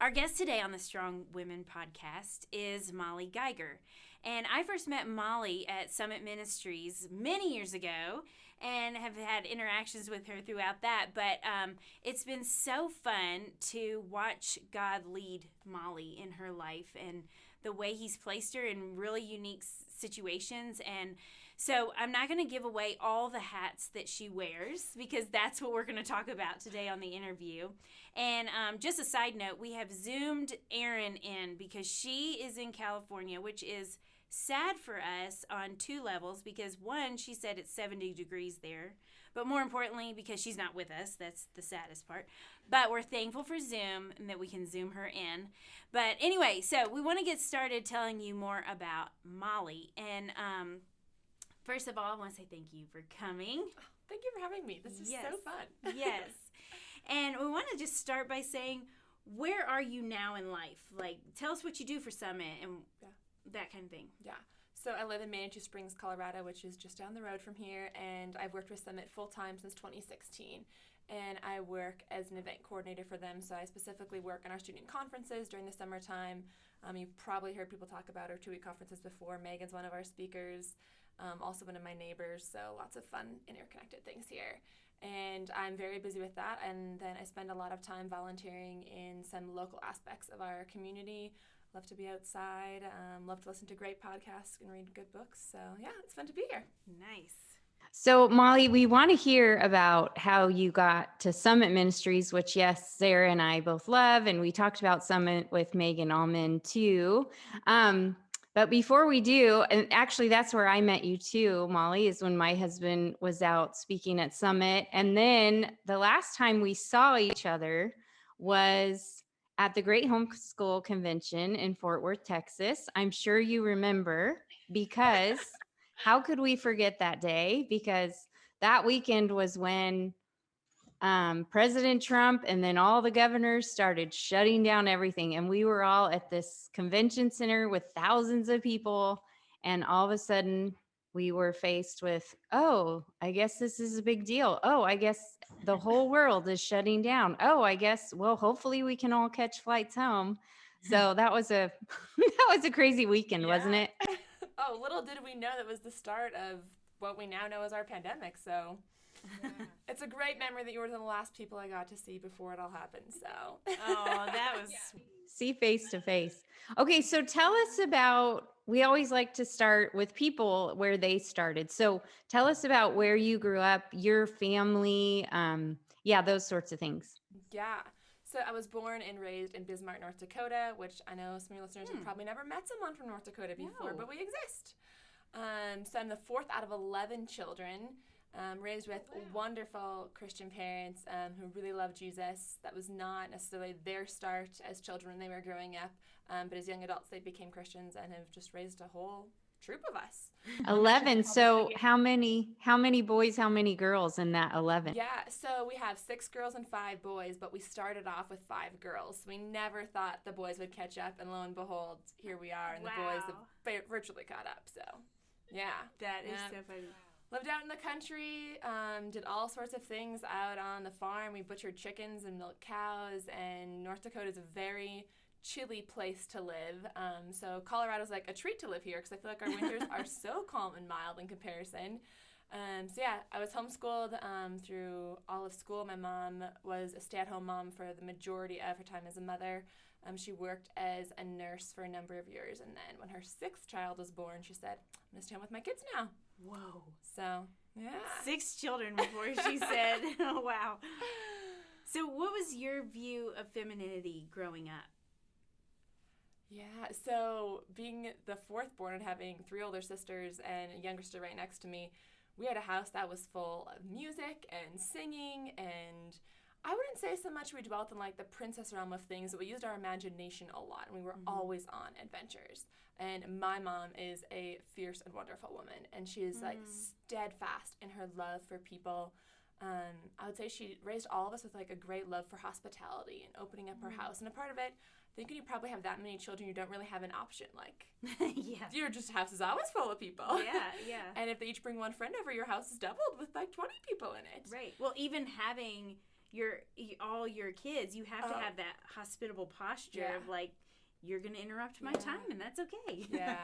Our guest today on the Strong Women podcast is Molly Geiger. And I first met Molly at Summit Ministries many years ago and have had interactions with her throughout that. But it's been so fun to watch God lead Molly in her life and the way he's placed her in really unique situations. And so I'm not going to give away all the hats that she wears because that's what we're going to talk about today on the interview. And just a side note, we have Zoomed Erin in because she is in California, which is sad for us on two levels because one, she said it's 70 degrees there, but more importantly because she's not with us. That's the saddest part. But we're thankful for Zoom and that we can Zoom her in. But anyway, so we want to get started telling you more about Molly. And first of all, I want to say thank you for coming. Thank you for having me. This is so fun. Yes. And we want to just start by saying, where are you now in life? Like, tell us what you do for Summit and that kind of thing. Yeah. So I live in Manitou Springs, Colorado, which is just down the road from here, and I've worked with Summit full-time since 2016. And I work as an event coordinator for them, so I specifically work on our student conferences during the summertime. You've probably heard people talk about our 2-week conferences before. Megan's one of our speakers, also one of my neighbors, so lots of fun interconnected things here. And I'm very busy with that, and then I spend a lot of time volunteering in some local aspects of our community. Love to be outside, love to listen to great podcasts and read good books. So yeah, it's fun to be here. Nice. So Molly, we want to hear about how you got to Summit Ministries, which yes, Sarah and I both love. And we talked about Summit with Megan Allman too. But before we do, and actually that's where I met you too, Molly, is when my husband was out speaking at Summit. And then the last time we saw each other was at the Great Homeschool Convention in Fort Worth, Texas. I'm sure you remember because how could we forget that day? Because that weekend was when President Trump and then all the governors started shutting down everything. And we were all at this convention center with thousands of people. And all of a sudden we were faced with, oh, I guess this is a big deal. Oh, I guess the whole world is shutting down. Oh, I guess, well, hopefully we can all catch flights home. So that was a crazy weekend, wasn't it? Oh, little did we know that was the start of what we now know as our pandemic. So it's a great memory that you were the last people I got to see before it all happened. So that was see face to face. Okay, so tell us about, we always like to start with people where they started. So tell us about where you grew up, your family, those sorts of things. Yeah. So I was born and raised in Bismarck, North Dakota, which I know some of your listeners have probably never met someone from North Dakota before, but we exist. So I'm the fourth out of 11 children, raised with wonderful Christian parents who really love Jesus. That was not necessarily their start as children when they were growing up, but as young adults they became Christians and have just raised a whole troop of us. 11. So how many boys, how many girls in that 11? Yeah, so we have 6 girls and 5 boys, but we started off with 5 girls. We never thought the boys would catch up, and lo and behold, here we are, and the boys have virtually caught up. So, yeah. That is so funny. Lived out in the country, did all sorts of things out on the farm. We butchered chickens and milked cows, and North Dakota is a very chilly place to live. So Colorado's like a treat to live here because I feel like our winters are so calm and mild in comparison. So yeah, I was homeschooled through all of school. My mom was a stay-at-home mom for the majority of her time as a mother. She worked as a nurse for a number of years, and then when her 6th child was born, she said, I'm going to stay home with my kids now. Whoa. So, yeah. 6 children before she said, oh, wow. So what was your view of femininity growing up? Yeah, so being the 4th born and having 3 older sisters and a younger sister right next to me, we had a house that was full of music and singing, and I wouldn't say so much we dwelt in like the princess realm of things, but we used our imagination a lot, and we were always on adventures. And my mom is a fierce and wonderful woman, and she is like steadfast in her love for people. I would say she raised all of us with like a great love for hospitality and opening up her house, and a part of it, I think when you probably have that many children, you don't really have an option. Like, your just house is always full of people. Yeah. And if they each bring one friend over, your house is doubled with like 20 people in it. Right. Well, even having all your kids, you have to have that hospitable posture of like, you're going to interrupt my time, and that's okay. Yeah.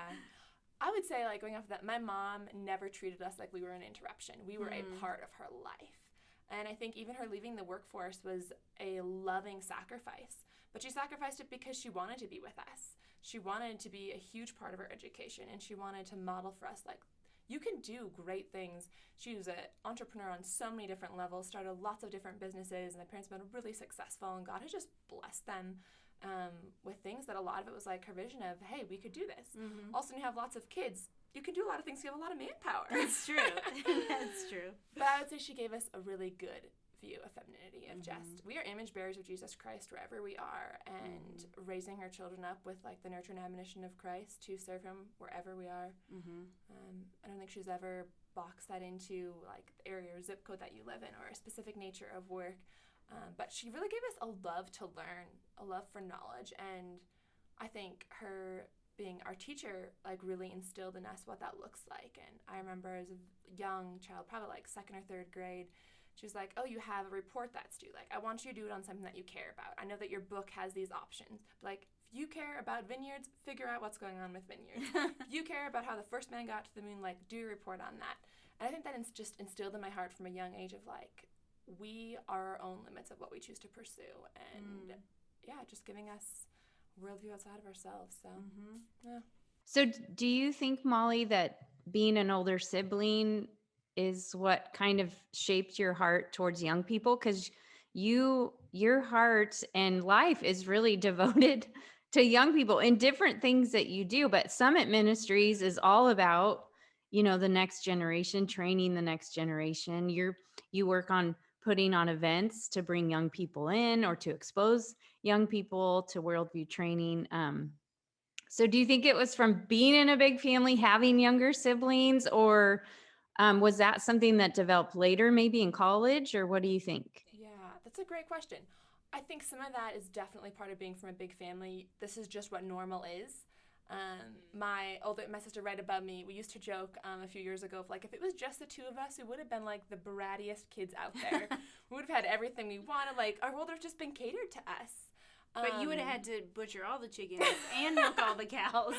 I would say, like, going off of that, my mom never treated us like we were an interruption. We were a part of her life. And I think even her leaving the workforce was a loving sacrifice. But she sacrificed it because she wanted to be with us. She wanted to be a huge part of our education, and she wanted to model for us, like, you can do great things. She was an entrepreneur on so many different levels, started lots of different businesses, and my parents have been really successful, and God has just blessed them with things that a lot of it was like her vision of, hey, we could do this. Also, when you have lots of kids, you can do a lot of things. You have a lot of manpower. That's true. That's true. But I would say she gave us a really good view of femininity, of just, we are image bearers of Jesus Christ wherever we are, and raising her children up with like the nurture and admonition of Christ to serve him wherever we are. I don't think she's ever boxed that into like the area or zip code that you live in or a specific nature of work. But she really gave us a love to learn, a love for knowledge, and I think her being our teacher like really instilled in us what that looks like. And I remember as a young child, probably like 2nd or 3rd grade, she was like, oh, you have a report that's due. Like, I want you to do it on something that you care about. I know that your book has these options. But, like, if you care about vineyards, figure out what's going on with vineyards. If you care about how the first man got to the moon, like, do a report on that. And I think that just instilled in my heart from a young age of, like, we are our own limits of what we choose to pursue. And, just giving us a worldview outside of ourselves. So, So do you think, Molly, that being an older sibling is what kind of shaped your heart towards young people? Because your heart and life is really devoted to young people in different things that you do. But Summit Ministries is all about, the next generation, training the next generation. You work on putting on events to bring young people in or to expose young people to worldview training. So do you think it was from being in a big family, having younger siblings, or was that something that developed later, maybe in college, or what do you think? Yeah, that's a great question. I think some of that is definitely part of being from a big family. This is just what normal is. My sister right above me, we used to joke a few years ago, like if it was just the two of us, we would have been like the brattiest kids out there. We would have had everything we wanted. Like our world would have just been catered to us. But you would have had to butcher all the chickens and milk all the cows.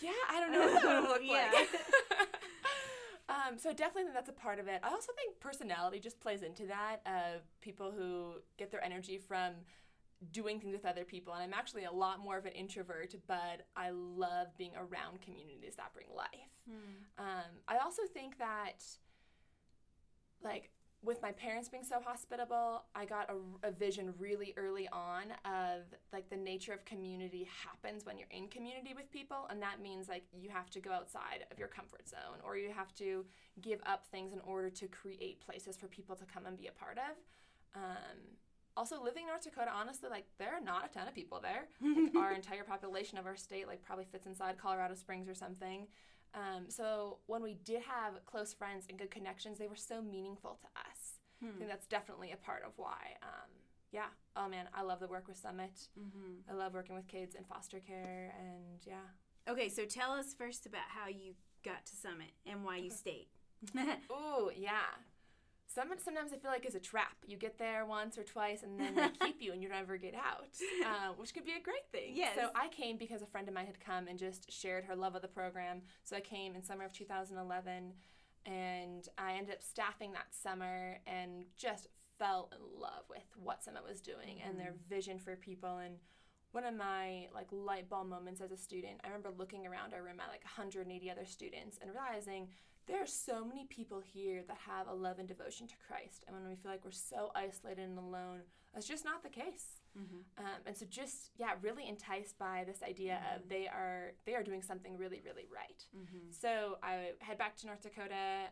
Yeah, I don't know what that would look like. So I definitely think that's a part of it. I also think personality just plays into that, people who get their energy from doing things with other people. And I'm actually a lot more of an introvert, but I love being around communities that bring life. I also think that, like, with my parents being so hospitable, I got a vision really early on of, like, the nature of community happens when you're in community with people, and that means, like, you have to go outside of your comfort zone, or you have to give up things in order to create places for people to come and be a part of. Also, living in North Dakota, honestly, like, there are not a ton of people there. Like, our entire population of our state, like, probably fits inside Colorado Springs or something. So when we did have close friends and good connections, they were so meaningful to us. I think that's definitely a part of why. Oh man, I love the work with Summit. I love working with kids in foster care, and Okay, so tell us first about how you got to Summit and why you stayed. Ooh, yeah. Summit sometimes I feel like is a trap. You get there once or twice and then they keep you and you never get out, which could be a great thing. Yes. So I came because a friend of mine had come and just shared her love of the program. So I came in summer of 2011 and I ended up staffing that summer and just fell in love with what Summit was doing and their vision for people. And one of my like light bulb moments as a student, I remember looking around our room at like 180 other students and realizing there are so many people here that have a love and devotion to Christ. And when we feel like we're so isolated and alone, that's just not the case. And so just, really enticed by this idea of they are doing something really, really right. So I head back to North Dakota,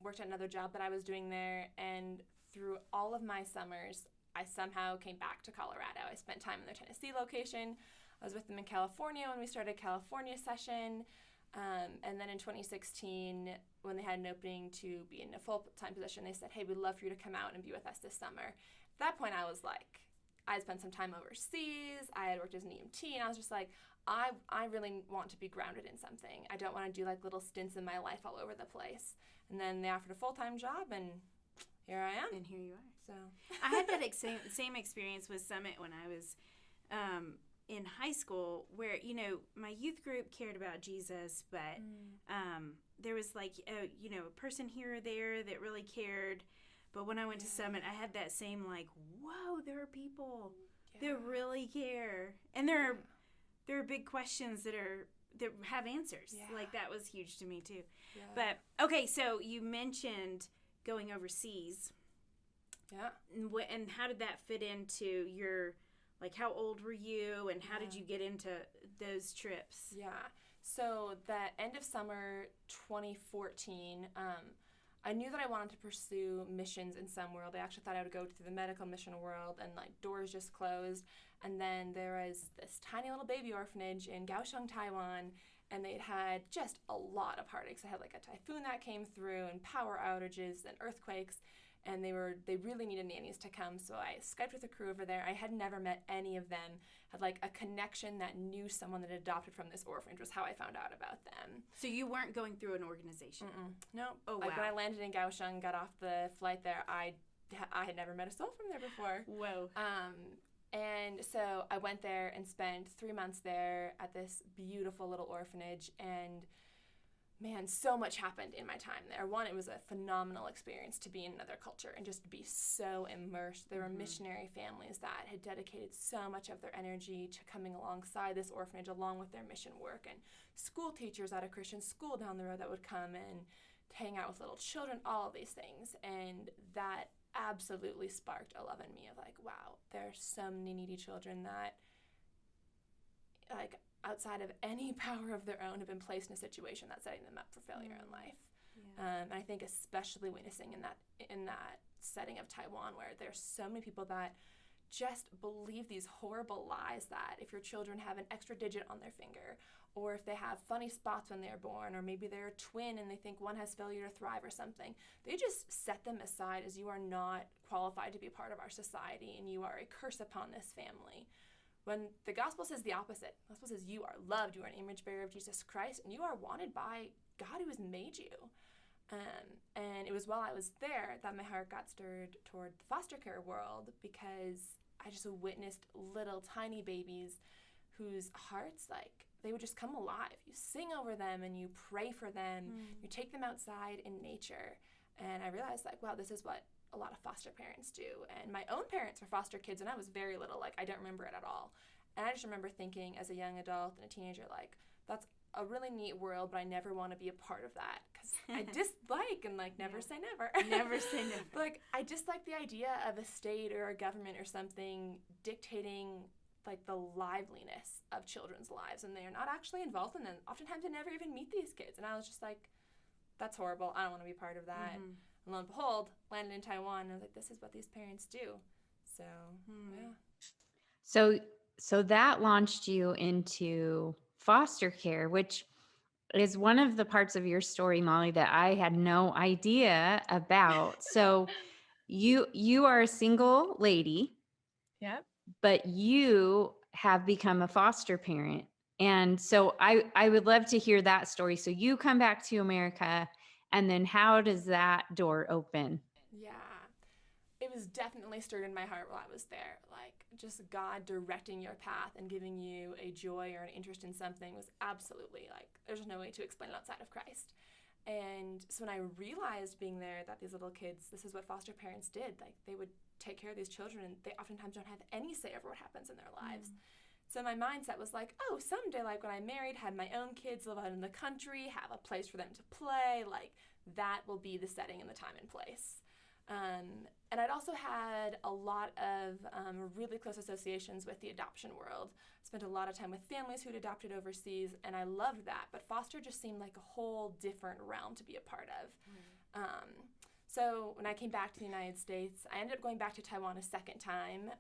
worked at another job that I was doing there, and through all of my summers, I somehow came back to Colorado. I spent time in their Tennessee location. I was with them in California when we started California session. And then in 2016, when they had an opening to be in a full-time position, they said, hey, we'd love for you to come out and be with us this summer. At that point, I was like, I had spent some time overseas. I had worked as an EMT, and I was just like, I really want to be grounded in something. I don't want to do like little stints in my life all over the place. And then they offered a full-time job, and here I am. And here you are. So I had that same experience with Summit when I was in high school, where, you know, my youth group cared about Jesus, but there was like, a person here or there that really cared. But when I went to Summit, I had that same like, whoa, there are people that really care. And there are big questions that have answers. Yeah. Like, that was huge to me too. Yeah. But, okay, so you mentioned going overseas. Yeah. And how did that fit into your, like, how old were you and how did you get into those trips? Yeah. So the end of summer 2014, I knew that I wanted to pursue missions in some world. I actually thought I would go to the medical mission world, and like doors just closed. And then there was this tiny little baby orphanage in Kaohsiung, Taiwan, and they had just a lot of heartaches. They had like a typhoon that came through and power outages and earthquakes, and they really needed nannies to come. So I Skyped with a crew over there. I had never met any of them. Had like a connection that knew someone that had adopted from this orphanage was how I found out about them. So you weren't going through an organization? No. Oh, wow. Like when I landed in Kaohsiung, got off the flight there, I had never met a soul from there before. Whoa. And so I went there and spent 3 months there at this beautiful little orphanage, and man, so much happened in my time there. One, it was a phenomenal experience to be in another culture and just be so immersed. There were missionary families that had dedicated so much of their energy to coming alongside this orphanage along with their mission work, and school teachers at a Christian school down the road that would come and hang out with little children, all of these things. And that absolutely sparked a love in me of like, wow, there are so many needy children that, like, outside of any power of their own, have been placed in a situation that's setting them up for failure in life. Yeah. And I think especially witnessing in that setting of Taiwan, where there's so many people that just believe these horrible lies that if your children have an extra digit on their finger, or if they have funny spots when they're born, or maybe they're a twin and they think one has failure to thrive or something, they just set them aside as you are not qualified to be a part of our society and you are a curse upon this family. When the gospel says the opposite. The gospel says you are loved, you are an image bearer of Jesus Christ, and you are wanted by God who has made you. And it was while I was there that my heart got stirred toward the foster care world, because I just witnessed little tiny babies whose hearts, like, they would just come alive. You sing over them and you pray for them. You take them outside in nature. And I realized, like, wow, this is what a lot of foster parents do. And my own parents were foster kids, and I was very little. Like, I don't remember it at all. And I just remember thinking as a young adult and a teenager, like, that's a really neat world, but I never want to be a part of that, because I dislike, and like, never say never. Never say never. But, like, I dislike the idea of a state or a government or something dictating, like, the liveliness of children's lives, and they are not actually involved in them. Oftentimes they never even meet these kids. And I was just like, that's horrible. I don't want to be part of that. And lo and behold, landed in Taiwan, and I was like, this is what these parents do. So, yeah. So that launched you into foster care, which is one of the parts of your story, Molly, that I had no idea about. So you are a single lady. Yep. But you have become a foster parent. And so I would love to hear that story. So you come back to America, and then how does that door open? Yeah. It was definitely stirred in my heart while I was there. Like, just God directing your path and giving you a joy or an interest in something was absolutely, like, there's no way to explain it outside of Christ. And so when I realized being there that these little kids, this is what foster parents did. Like, they would take care of these children, and they oftentimes don't have any say over what happens in their lives. So my mindset was like, oh, someday, like, when I'm married, have my own kids, live out in the country, have a place for them to play, like, that will be the setting and the time and place. And I'd also had a lot of really close associations with the adoption world. Spent a lot of time with families who'd adopted overseas, and I loved that. But foster just seemed like a whole different realm to be a part of. So when I came back to the United States, I ended up going back to Taiwan a second time.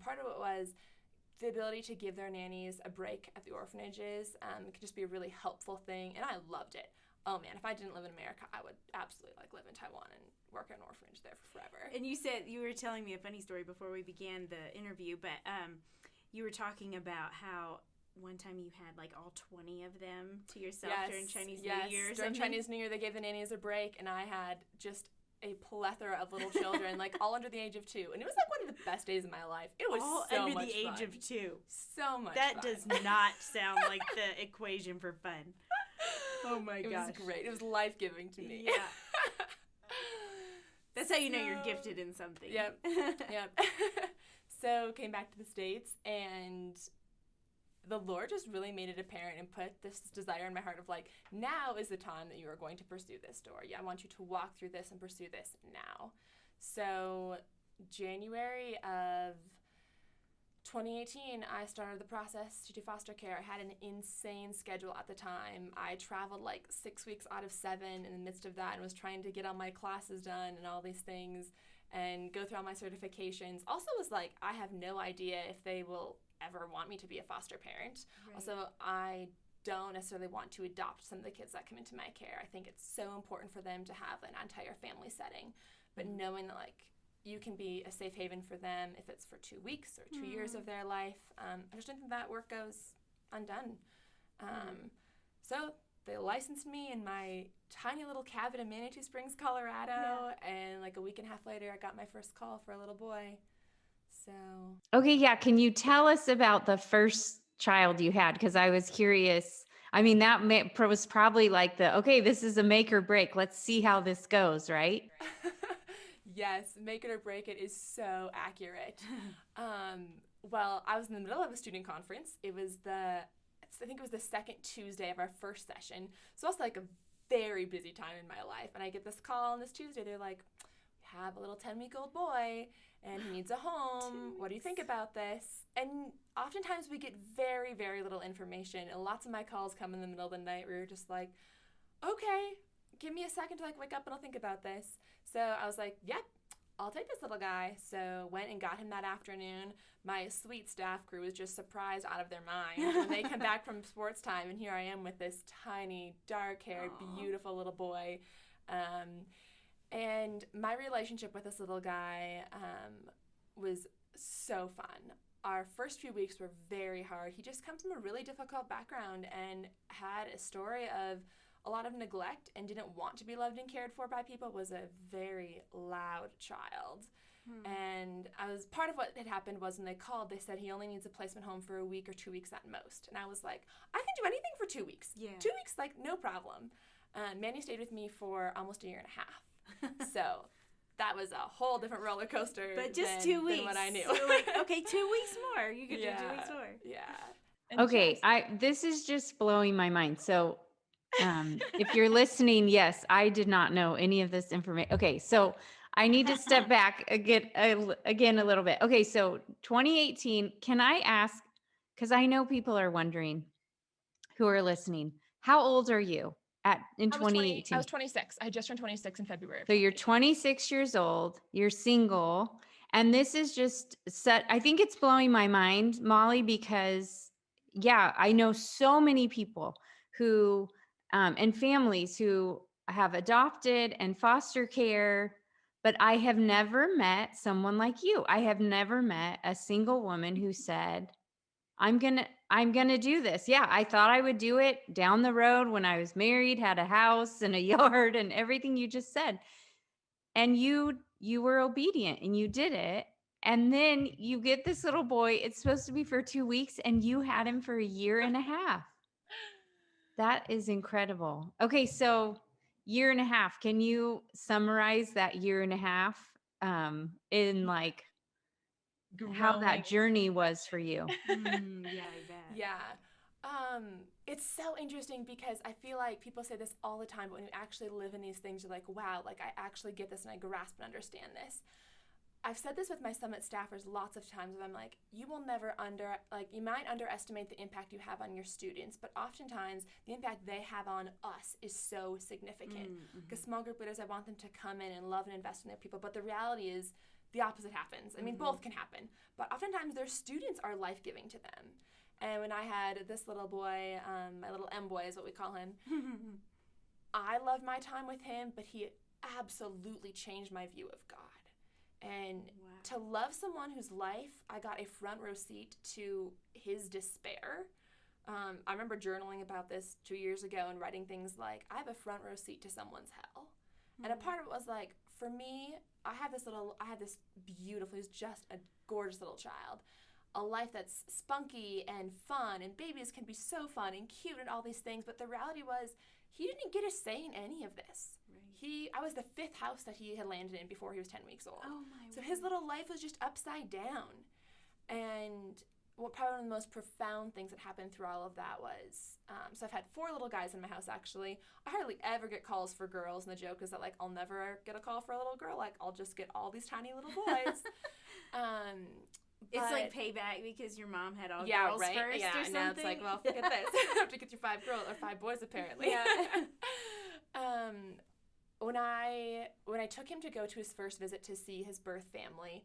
Part of it was the ability to give their nannies a break at the orphanages. It could just be a really helpful thing, and I loved it. Oh man, if I didn't live in America, I would absolutely, like, live in Taiwan and work at an orphanage there for forever. And you said, you were telling me a funny story before we began the interview, but you were talking about how one time you had, like, all 20 of them to yourself during Chinese New Year. During Chinese New Year, they gave the nannies a break, and I had just a plethora of little children, like all under the age of 2. And it was like one of the best days of my life. It was all so under much the age fun. of 2. So much That fun. does not sound like the equation for fun. Oh my gosh. It was great. It was life-giving to me. Yeah. That's how you know you're gifted in something. Yep. Yep. So came back to the States, and the Lord just really made it apparent and put this desire in my heart of like, now is the time that you are going to pursue this door. Yeah, I want you to walk through this and pursue this now. So January of 2018, I started the process to do foster care. I had an insane schedule at the time. I traveled like 6 weeks out of 7 in the midst of that and was trying to get all my classes done and all these things and go through all my certifications. Also was like, I have no idea if they will ever want me to be a foster parent. Right. Also, I don't necessarily want to adopt some of the kids that come into my care. I think it's so important for them to have an entire family setting. But knowing that like you can be a safe haven for them if it's for 2 weeks or 2 years of their life. I just think that work goes undone. So they licensed me in my tiny little cabin in Manitou Springs, Colorado, and like a week and a half later, I got my first call for a little boy. So. Okay, yeah. Can you tell us about the first child you had? Because I was curious. I mean, that was probably like okay, this is a make or break. Let's see how this goes, right? Yes, make it or break it is so accurate. Well, I was in the middle of a student conference. I think it was the second Tuesday of our first session. So it's like a very busy time in my life. And I get this call on this Tuesday. They're like, we have a little 10-week-old boy and he needs a home. What do you think about this? And oftentimes we get very, very little information. And lots of my calls come in the middle of the night where you're just like, okay, give me a second to like wake up and I'll think about this. So I was like, yep, I'll take this little guy. So went and got him that afternoon. My sweet staff crew was just surprised out of their mind when they come back from sports time, and here I am with this tiny, dark-haired, beautiful little boy. And my relationship with this little guy was so fun. Our first few weeks were very hard. He just comes from a really difficult background and had a story of a lot of neglect and didn't want to be loved and cared for by people, was a very loud child. And part of what had happened was when they called, they said he only needs a placement home for a week or 2 weeks at most. And I was like, I can do anything for 2 weeks. Yeah. 2 weeks, like, no problem. Manny stayed with me for almost a year and a half. So that was a whole different roller coaster but just 2 weeks. Than what I knew. So like, okay, 2 weeks more. You could do 2 weeks more. Yeah. Okay, this is just blowing my mind. So if you're listening, yes, I did not know any of this information. Okay, so I need to step back again a little bit. Okay, so 2018, can I ask, because I know people are wondering who are listening, how old are you in 2018? I was 26. I just turned 26 in February. So you're 26 years old, you're single, and this is just I think it's blowing my mind, Molly, because I know so many people who and families who have adopted and foster care, but I have never met someone like you. I have never met a single woman who said, I'm gonna do this. Yeah, I thought I would do it down the road when I was married, had a house and a yard and everything you just said. And you were obedient and you did it. And then you get this little boy, it's supposed to be for 2 weeks, and you had him for a year and a half. That is incredible. Okay, so year and a half. Can you summarize that year and a half in like how that journey was for you? Yeah, I bet. Yeah. It's so interesting because I feel like people say this all the time, but when you actually live in these things, you're like, wow, like I actually get this and I grasp and understand this. I've said this with my Summit staffers lots of times, where I'm like, you will never you might underestimate the impact you have on your students, but oftentimes the impact they have on us is so significant. Because small group leaders, I want them to come in and love and invest in their people, but the reality is the opposite happens. I mean, both can happen, but oftentimes their students are life-giving to them. And when I had this little boy, my little M-boy is what we call him, I loved my time with him, but he absolutely changed my view of God. And to love someone whose life I got a front row seat to his despair. I remember journaling about this 2 years ago and writing things like, I have a front row seat to someone's hell. And a part of it was like, for me, I had this beautiful, he's just a gorgeous little child. A life that's spunky and fun, and babies can be so fun and cute and all these things, but the reality was he didn't get a say in any of this. Right. I was the 5th house that he had landed in before he was 10 weeks old. Oh my So his little life was just upside down. And probably one of the most profound things that happened through all of that was, so I've had 4 little guys in my house, actually. I hardly ever get calls for girls, and the joke is that, like, I'll never get a call for a little girl. Like, I'll just get all these tiny little boys. It's like payback because your mom had all girls first or something. Now it's like, well, forget this. I have to get you 5 girls or 5 boys, apparently. Yeah. When I took him to go to his first visit to see his birth family,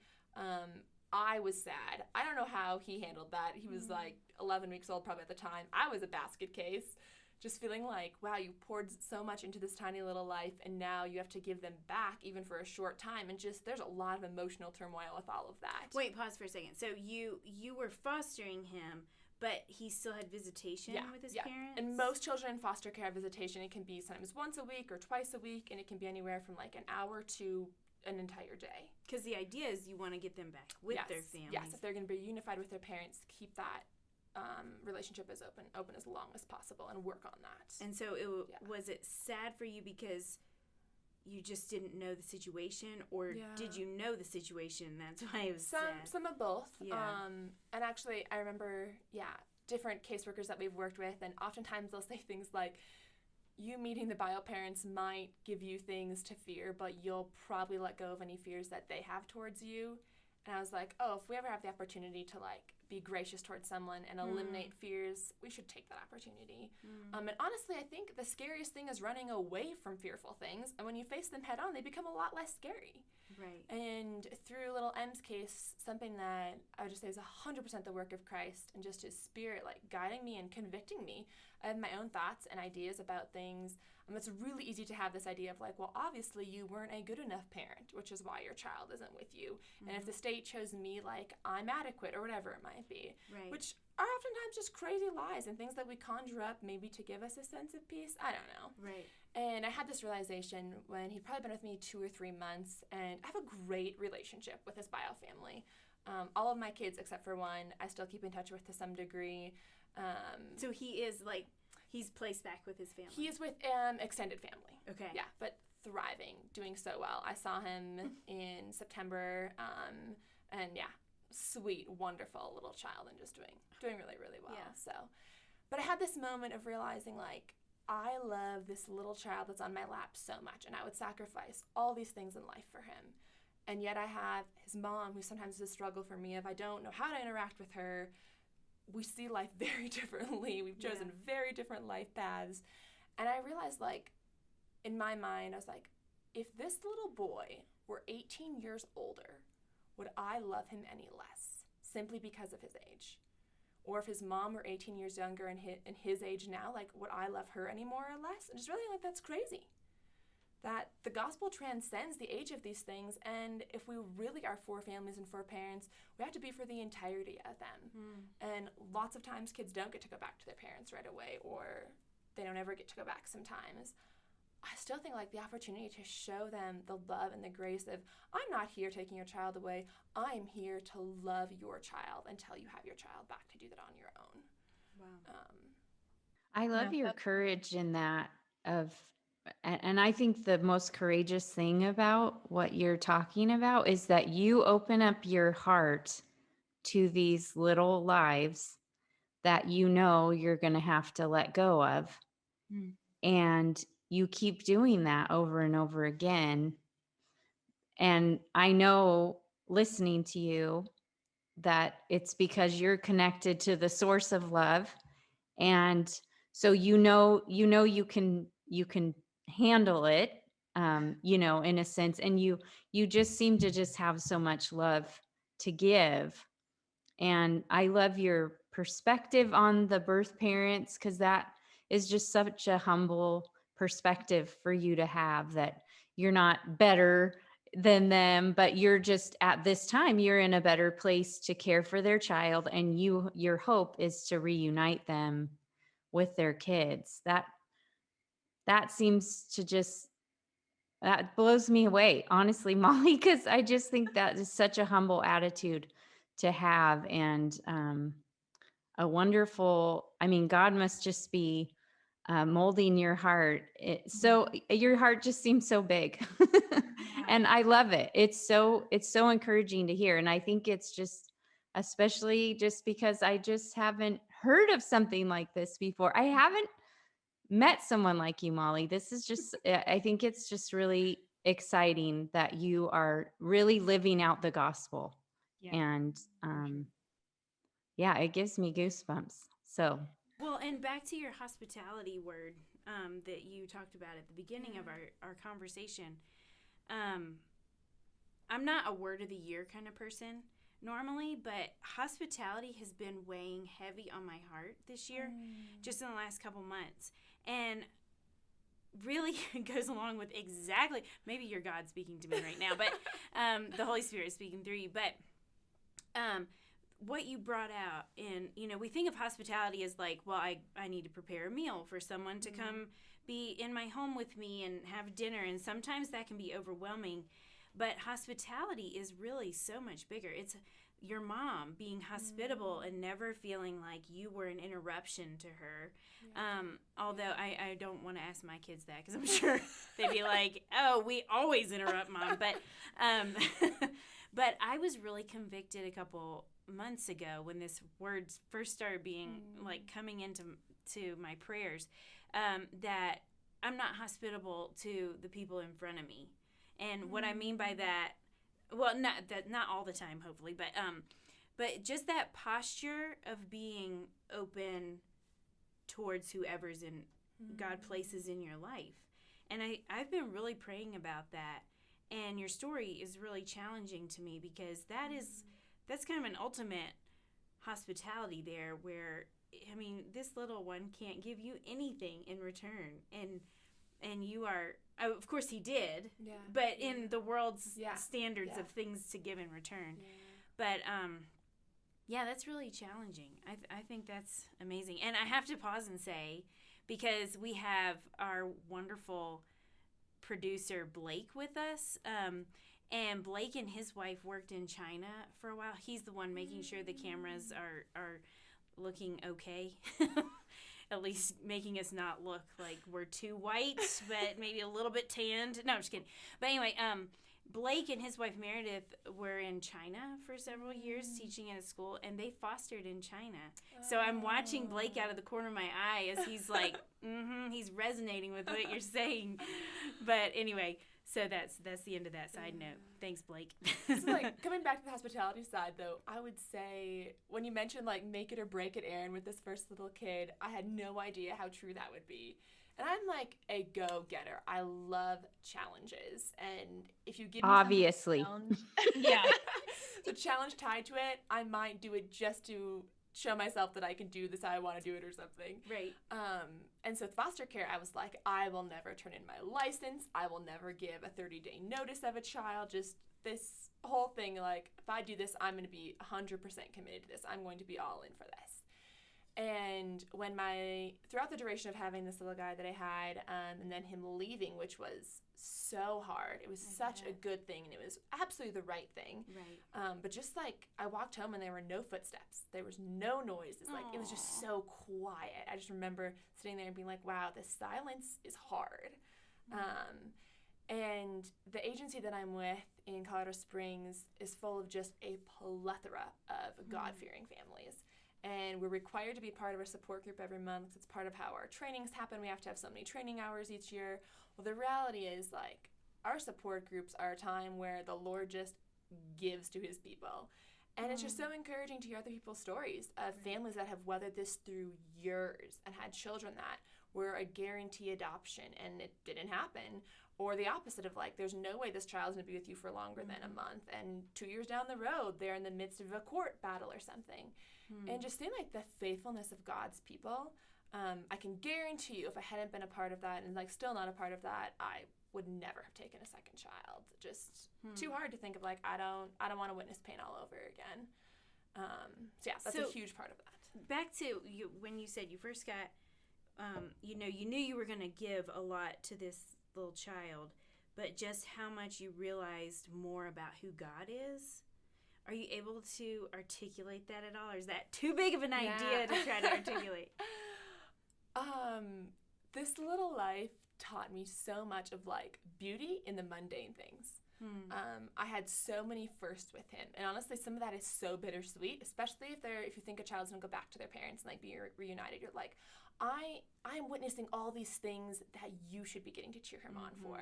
I was sad. I don't know how he handled that. He was like 11 weeks old probably at the time. I was a basket case, just feeling like, wow, you poured so much into this tiny little life, and now you have to give them back even for a short time. And just there's a lot of emotional turmoil with all of that. Wait, pause for a second. So you were fostering him, but he still had visitation with his parents? And most children in foster care have visitation. It can be sometimes once a week or twice a week, and it can be anywhere from like an hour to an entire day. Because the idea is you want to get them back with their families. Yes, if they're going to be unified with their parents, keep that relationship as open as long as possible, and work on that. And so was it sad for you because you just didn't know the situation, or did you know the situation? That's why it was sad. Some of both. Yeah. And actually, I remember, different caseworkers that we've worked with, and oftentimes they'll say things like, you meeting the bio parents might give you things to fear, but you'll probably let go of any fears that they have towards you. And I was like, oh, if we ever have the opportunity to like be gracious towards someone and eliminate fears, we should take that opportunity. And honestly, I think the scariest thing is running away from fearful things. And when you face them head on, they become a lot less scary. Right. And through little M's case, something that I would just say is 100% the work of Christ, and just his spirit like guiding me and convicting me. I have my own thoughts and ideas about things. It's really easy to have this idea of like, well, obviously you weren't a good enough parent, which is why your child isn't with you. And if the state chose me, like, I'm adequate or whatever it might be, which are oftentimes just crazy lies and things that we conjure up maybe to give us a sense of peace. I don't know. Right. And I had this realization when he'd probably been with me 2 or 3 months, and I have a great relationship with his bio family. All of my kids, except for one, I still keep in touch with to some degree. So he is like, he's placed back with his family. He is with extended family. Okay. Yeah, but thriving, doing so well. I saw him in September, and sweet, wonderful little child, and just doing really, really well. Yeah. So, but I had this moment of realizing, like, I love this little child that's on my lap so much, and I would sacrifice all these things in life for him. And yet I have his mom, who sometimes is a struggle for me if I don't know how to interact with her. We see life very differently. We've chosen very different life paths. And I realized, like, in my mind, I was like, if this little boy were 18 years older, would I love him any less simply because of his age? Or if his mom were 18 years younger and his age now, like, would I love her any more or less? And just really, like, that's crazy. That the gospel transcends the age of these things, and if we really are for families and for parents, we have to be for the entirety of them. And lots of times kids don't get to go back to their parents right away, or they don't ever get to go back sometimes. I still think, like, the opportunity to show them the love and the grace of, I'm not here taking your child away, I'm here to love your child until you have your child back to do that on your own. Wow. I love your courage in that and I think the most courageous thing about what you're talking about is that you open up your heart to these little lives that you know you're going to have to let go of. And you keep doing that over and over again. And I know, listening to you, that it's because you're connected to the source of love. And so you can handle it, in a sense, and you just seem to just have so much love to give. And I love your perspective on the birth parents, because that is just such a humble perspective for you to have, that you're not better than them, but you're just, at this time, you're in a better place to care for their child, and your hope is to reunite them with their kids. That seems to just That blows me away, honestly, Molly, because I just think that is such a humble attitude to have, and a wonderful, I mean, God must just be molding your heart. Your heart just seems so big. And I love it. It's so encouraging to hear. And I think it's just, especially just because I just haven't heard of something like this before. I haven't met someone like you, Molly. This is just, I think it's just really exciting that you are really living out the gospel. Yeah. And yeah, it gives me goosebumps. So, Well, and back to your hospitality word that you talked about at the beginning of our conversation. I'm not a word of the year kind of person normally, but hospitality has been weighing heavy on my heart this year, just in the last couple months. And really goes along with exactly, maybe your God speaking to me right now, but the Holy Spirit speaking through you. But what you brought out, and we think of hospitality as like, well, I need to prepare a meal for someone to come be in my home with me and have dinner, and sometimes that can be overwhelming. But hospitality is really so much bigger. It's your mom being hospitable and never feeling like you were an interruption to her. Although I don't want to ask my kids that, because I'm sure they'd be like, oh, we always interrupt, Mom. But I was really convicted a couple months ago when this word first started being like coming into my prayers, that I'm not hospitable to the people in front of me. And what I mean by that, well, not all the time, hopefully, but just that posture of being open towards whoever's in God places in your life. And I've been really praying about that. And your story is really challenging to me, because that's kind of an ultimate hospitality there, where, I mean, this little one can't give you anything in return. And you are, of course he did, but in the world's standards of things to give in return. But that's really challenging. I think that's amazing. And I have to pause and say, because we have our wonderful producer Blake with us, and Blake and his wife worked in China for a while. He's the one making sure the cameras are looking okay. At least making us not look like we're too white, but maybe a little bit tanned. No, I'm just kidding. But anyway, Blake and his wife Meredith were in China for several years teaching at a school, and they fostered in China. So I'm watching Blake out of the corner of my eye as he's like, he's resonating with what you're saying. But anyway, so that's the end of that side note. Thanks, Blake. So, like, coming back to the hospitality side, though, I would say when you mentioned, like, make it or break it, Aaron, with this first little kid, I had no idea how true that would be. And I'm, like, a go-getter. I love challenges. And if you give me obviously, the challenge tied to it, I might do it just to show myself that I can do this, how I want to do it or something. Right. And so with foster care, I was like, I will never turn in my license. I will never give a 30-day notice of a child. Just this whole thing, like, if I do this, I'm going to be 100% committed to this. I'm going to be all in for this. And when throughout the duration of having this little guy that I had, and then him leaving, which was so hard. It was such a good thing, and it was absolutely the right thing. Right. But just like I walked home and there were no footsteps. There was no noises. Like, it was just so quiet. I just remember sitting there and being like, wow, this silence is hard. And the agency that I'm with in Colorado Springs is full of just a plethora of God-fearing families. And we're required to be part of a support group every month. It's part of how our trainings happen. We have to have so many training hours each year. Well, the reality is, like, our support groups are a time where the Lord just gives to his people. And it's just so encouraging to hear other people's stories of families that have weathered this through years and had children that were a guarantee adoption and it didn't happen. Or the opposite of, like, there's no way this child's going to be with you for longer than a month. And 2 years down the road, they're in the midst of a court battle or something. And just seeing, like, the faithfulness of God's people, I can guarantee you if I hadn't been a part of that and, like, still not a part of that, I would never have taken a second child. Just too hard to think of, like, I don't want to witness pain all over again. So, yeah, that's a huge part of that. Back to you, when you said you first got, you knew you were going to give a lot to this little child, but just how much you realized more about who God is. Are you able to articulate that at all, or is that too big of an idea to try to articulate? This little life taught me so much of like beauty in the mundane things. I had so many firsts with him, and honestly, some of that is so bittersweet. Especially if you think a child's gonna go back to their parents and like be reunited, you're like, I'm witnessing all these things that you should be getting to cheer him on for,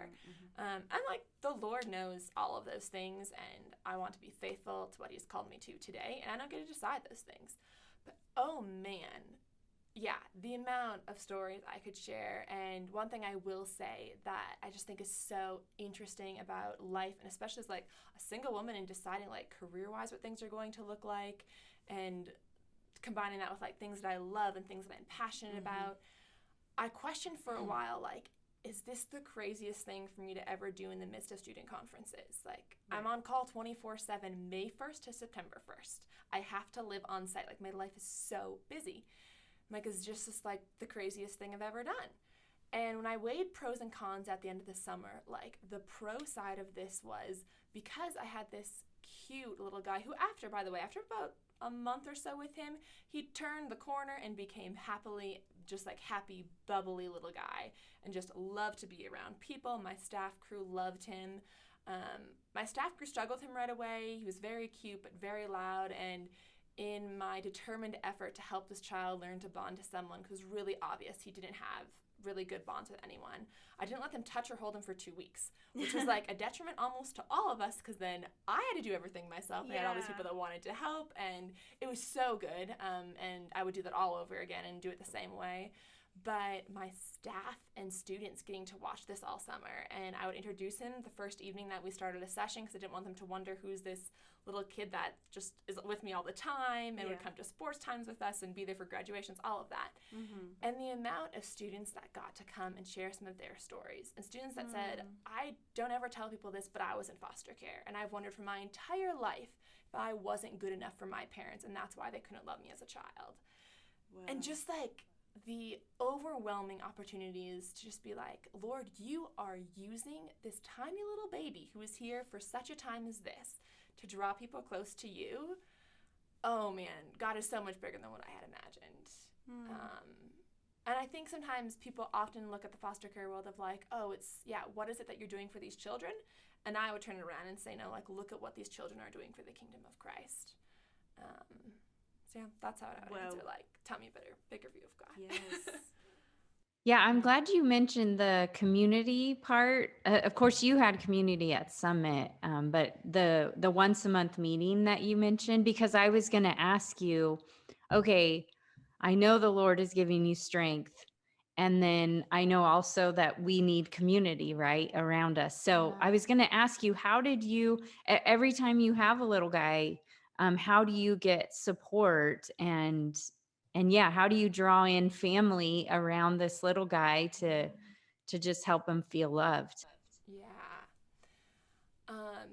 and like the Lord knows all of those things, and I want to be faithful to what He's called me to today, and I don't get to decide those things. But oh man. Yeah, the amount of stories I could share, and one thing I will say that I just think is so interesting about life, and especially as like a single woman and deciding like career-wise what things are going to look like, and combining that with like things that I love and things that I'm passionate about. I questioned for a while, like, is this the craziest thing for me to ever do in the midst of student conferences? Like, I'm on call 24/7, May 1st to September 1st. I have to live on site. Like, my life is so busy. Like, it's just like the craziest thing I've ever done. And when I weighed pros and cons at the end of the summer, like the pro side of this was because I had this cute little guy who after about a month or so with him, he turned the corner and became happy, bubbly little guy and just loved to be around people. My staff crew loved him. My staff crew struggled with him right away. He was very cute but very loud, and in my determined effort to help this child learn to bond to someone, because it was really obvious he didn't have really good bonds with anyone, I didn't let them touch or hold him for 2 weeks, which was like a detriment almost to all of us, because then I had to do everything myself. I had all these people that wanted to help, and it was so good, and I would do that all over again and do it the same way. But my staff and students getting to watch this all summer, and I would introduce him the first evening that we started a session, because I didn't want them to wonder who's this little kid that just is with me all the time and would come to sports times with us and be there for graduations, all of that. And the amount of students that got to come and share some of their stories, and students that said, I don't ever tell people this, but I was in foster care, and I've wondered for my entire life if I wasn't good enough for my parents, and that's why they couldn't love me as a child. Wow. And just like the overwhelming opportunities to just be like, Lord, you are using this tiny little baby who is here for such a time as this to draw people close to you. Oh man, God is so much bigger than what I had imagined. And I think sometimes people often look at the foster care world of like, oh, what is it that you're doing for these children? And I would turn it around and say, no, like, look at what these children are doing for the kingdom of Christ. So yeah, that's how I would answer, like, tell me a bigger view of God. Yes. Yeah, I'm glad you mentioned the community part. Of course, you had community at Summit, but the once a month meeting that you mentioned, because I was going to ask you, okay, I know the Lord is giving you strength, and then I know also that we need community, right, around us. So I was going to ask you, how did you, every time you have a little guy, how do you get support and how do you draw in family around this little guy to just help him feel loved? Yeah.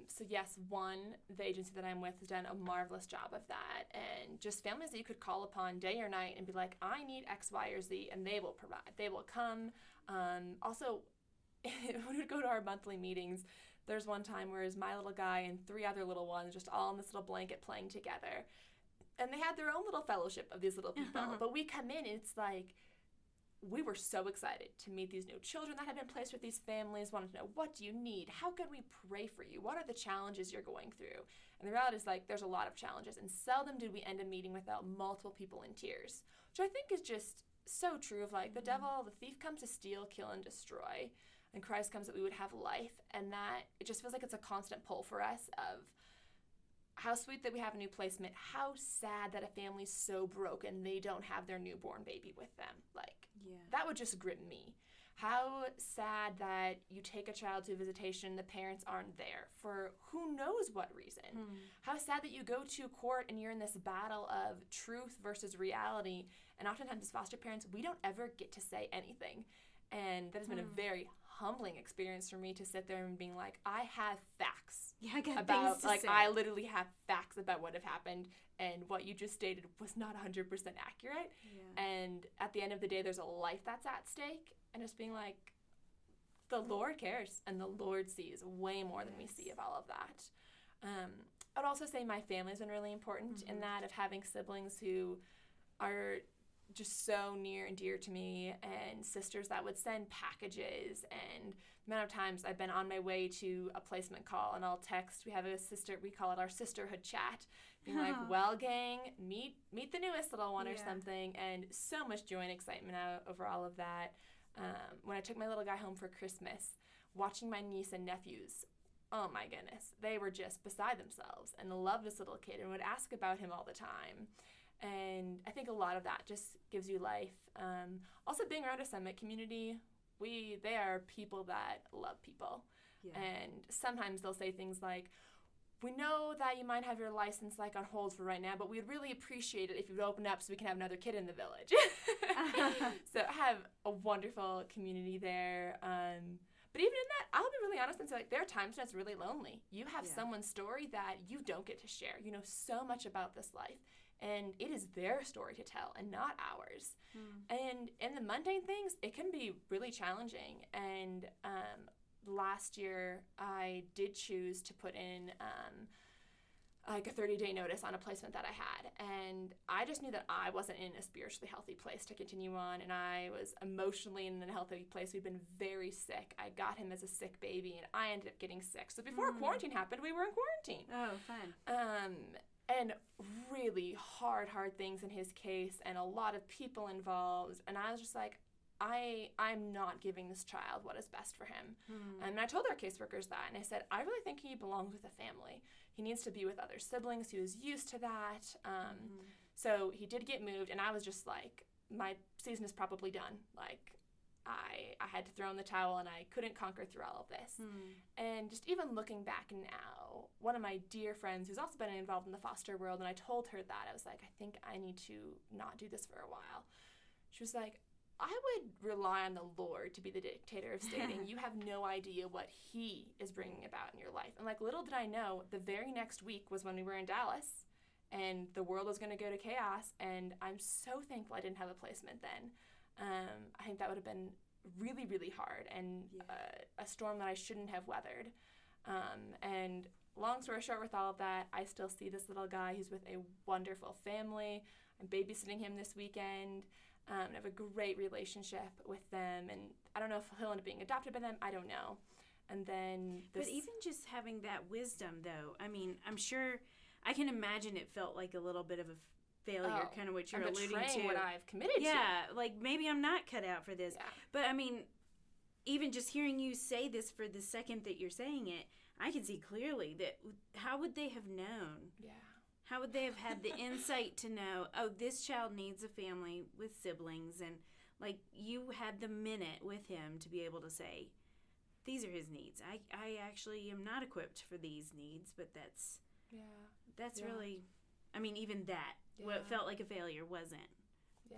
So yes, the agency that I'm with has done a marvelous job of that, and just families that you could call upon day or night and be like, I need X, Y, or Z, and they will provide. They will come. Also, when we would go to our monthly meetings, there's one time where it's my little guy and 3 other little ones just all in this little blanket playing together. And they had their own little fellowship of these little people. But we come in and it's like, we were so excited to meet these new children that had been placed with these families, wanted to know, what do you need? How can we pray for you? What are the challenges you're going through? And the reality is, like, there's a lot of challenges. And seldom did we end a meeting without multiple people in tears, which I think is just so true of, like, the thief comes to steal, kill, and destroy. And Christ comes that we would have life. And that it just feels like it's a constant pull for us of, how sweet that we have a new placement. How sad that a family's so broken they don't have their newborn baby with them. Like, that would just grip me. How sad that you take a child to a visitation, the parents aren't there for who knows what reason. How sad that you go to court and you're in this battle of truth versus reality. And oftentimes as foster parents, we don't ever get to say anything. And that has been a very humbling experience for me to sit there and being like, I have facts. Yeah, I got about, things to like, say. I literally have facts about what have happened, and what you just stated was not 100% accurate. And at the end of the day, there's a life that's at stake, and just being like, the Lord cares, and the Lord sees way more than we see of all of that. I'd also say my family's been really important in that, of having siblings who are just so near and dear to me, and sisters that would send packages, and the amount of times I've been on my way to a placement call and I'll text. We have a sister, we call it our sisterhood chat, being like, well, gang, meet the newest little one or something, and so much joy and excitement over all of that. When I took my little guy home for Christmas, watching my niece and nephews, oh my goodness, they were just beside themselves and loved this little kid and would ask about him all the time. And I think a lot of that just gives you life. Also, being around a Summit community, they are people that love people. Yeah. And sometimes they'll say things like, we know that you might have your license like on hold for right now, but we'd really appreciate it if you'd open up so we can have another kid in the village. So I have a wonderful community there. But even in that, I'll be really honest and say, like, there are times when it's really lonely. You have someone's story that you don't get to share. You know so much about this life, and it is their story to tell and not ours. And in the mundane things, it can be really challenging. And last year, I did choose to put in like a 30-day notice on a placement that I had. And I just knew that I wasn't in a spiritually healthy place to continue on, and I was emotionally in a healthy place. We've been very sick. I got him as a sick baby, and I ended up getting sick. So before quarantine happened, we were in quarantine. Oh, fun. And really hard things in his case, and a lot of people involved. And I was just like, I'm not giving this child what is best for him. And I told our caseworkers that, and I said, I really think he belongs with a family. He needs to be with other siblings. He was used to that. So he did get moved, and I was just like, my season is probably done. Like, I had to throw in the towel, and I couldn't conquer through all of this. And just even looking back now, one of my dear friends who's also been involved in the foster world, and I told her that, I was like, I think I need to not do this for a while. She was like, I would rely on the Lord to be the dictator of stating, you have no idea what he is bringing about in your life. And like, little did I know, the very next week was when we were in Dallas, and the world was going to go to chaos, and I'm so thankful I didn't have a placement then. I think that would have been really, really hard, and a storm that I shouldn't have weathered. And long story short, with all of that, I still see this little guy who's with a wonderful family. I'm babysitting him this weekend. I have a great relationship with them, and I don't know if he'll end up being adopted by them. I don't know. And then But even just having that wisdom, though, I mean, I'm sure, I can imagine it felt like a little bit of a failure, kind of what you're alluding to. What I've committed to. Yeah, like maybe I'm not cut out for this. Yeah. But I mean, even just hearing you say this for the second that you're saying it, I can see clearly that how would they have known? Yeah. How would they have had the insight to know, oh, this child needs a family with siblings, and like you had the minute with him to be able to say, these are his needs. I actually am not equipped for these needs, but that's really, I mean, even that, what felt like a failure wasn't. Yeah.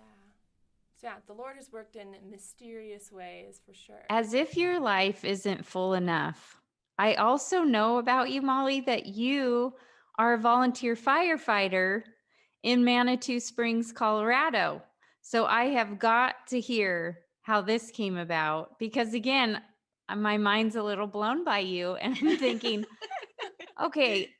So the Lord has worked in mysterious ways for sure. As if your life isn't full enough. I also know about you, Molly, that you are a volunteer firefighter in Manitou Springs, Colorado. So I have got to hear how this came about, because again, my mind's a little blown by you, and I'm thinking, okay,